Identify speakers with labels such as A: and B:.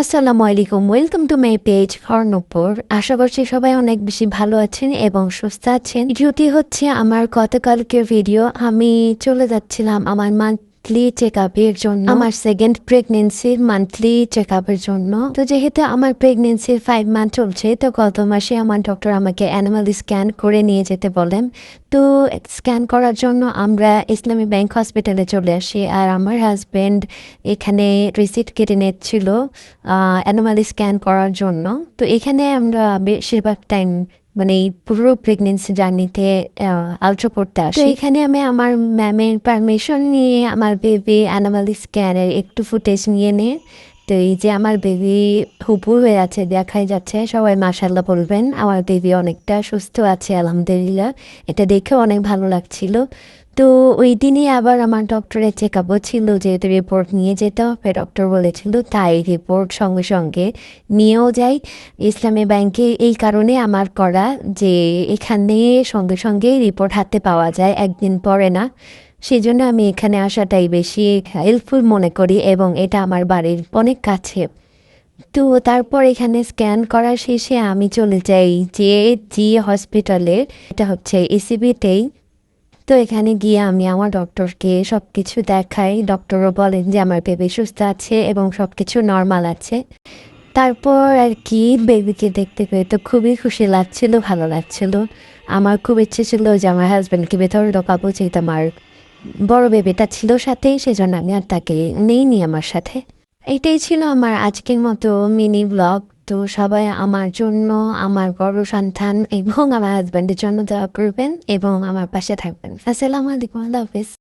A: আসসালামু আলাইকুম, welcome to my page Karnapur. আশা করছি সবাই অনেক বেশি ভালো আছেন এবং সুস্থ আছেন। ভিডিওটি হচ্ছে আমার গতকালকের ভিডিও। আমি চলে যাচ্ছিলাম আমার মান্থলি চেক আপের জন্য, আমার সেকেন্ড প্রেগনেন্সির মান্থলি চেক আপের জন্য। তো যেহেতু আমার প্রেগনেন্সির 5 মান্থ চলছে, তো গত মাসে আমার ডক্টর আমাকে অ্যানিমাল স্ক্যান করে নিয়ে যেতে বলেন। তো স্ক্যান করার জন্য আমরা ইসলামী ব্যাংক হসপিটালে চলে আসি, আর আমার হাজব্যান্ড এখানে রিসিট কেটে নিচ্ছিল অ্যানোমাল স্ক্যান করার জন্য। তো এখানে আমরা বেশিরভাগ টাইম মানে এই পুরো প্রেগনেন্সি জার্নিতে আলট্রা করতে আসি। তো এখানে আমি আমার ম্যামের পারমিশন নিয়ে আমার বেবি অ্যানোমাল স্ক্যানের একটু ফুটেজ নিয়ে নিই। তো এই যে আমার বেবি হুবু হয়ে আছে, দেখাই যাচ্ছে, সবাই মাশাআল্লাহ বলবেন। আমার বেবি অনেকটা সুস্থ আছে আলহামদুলিল্লাহ, এটা দেখে অনেক ভালো লাগছিল। তো ওই দিনই আবার আমার ডক্টরের চেক আপও ছিল, যেহেতু রিপোর্ট নিয়ে যেতে হবে ডক্টর বলেছিল, তাই রিপোর্ট সঙ্গে সঙ্গে নিয়েও যাই ইসলামী ব্যাংকে। এই কারণে আমার করা যে এখানে সঙ্গে সঙ্গে রিপোর্ট হাতে পাওয়া যায়, একদিন পরে না। সেই জন্য আমি এখানে আসাটাই বেশি হেল্পফুল মনে করি, এবং এটা আমার বাড়ির অনেক কাছে। তো তারপর এখানে স্ক্যান করার শেষে আমি চলে যাই জি হসপিটালে, এটা হচ্ছে এসিবিতেই। তো এখানে গিয়ে আমি আমার ডক্টরকে সব কিছু দেখাই। ডক্টরও বলেন যে আমার বেবি সুস্থ আছে এবং সব কিছু নর্মাল আছে। তারপর আর কি, বেবিকে দেখতে পেয়ে তো খুবই খুশি লাগছিল, ভালো লাগছিল। আমার খুব ইচ্ছে ছিল যে আমার হাজব্যান্ডকে ভেতরে ঢোকাবো, যেহেতু আমার বড় বেবিটা ছিল সাথেই, সেজন্য আমি আর তাকে নেইনি আমার সাথে। এটাই ছিল আমার আজকের মতো মিনি ব্লগ। তো সবাই আমার জন্য, আমার বড় সন্তান এবং আমার হাজব্যান্ডের জন্য দোয়া করবেন এবং আমার পাশে থাকবেন। আসসালামু আলাইকুম, আল্লাহ হাফেজ।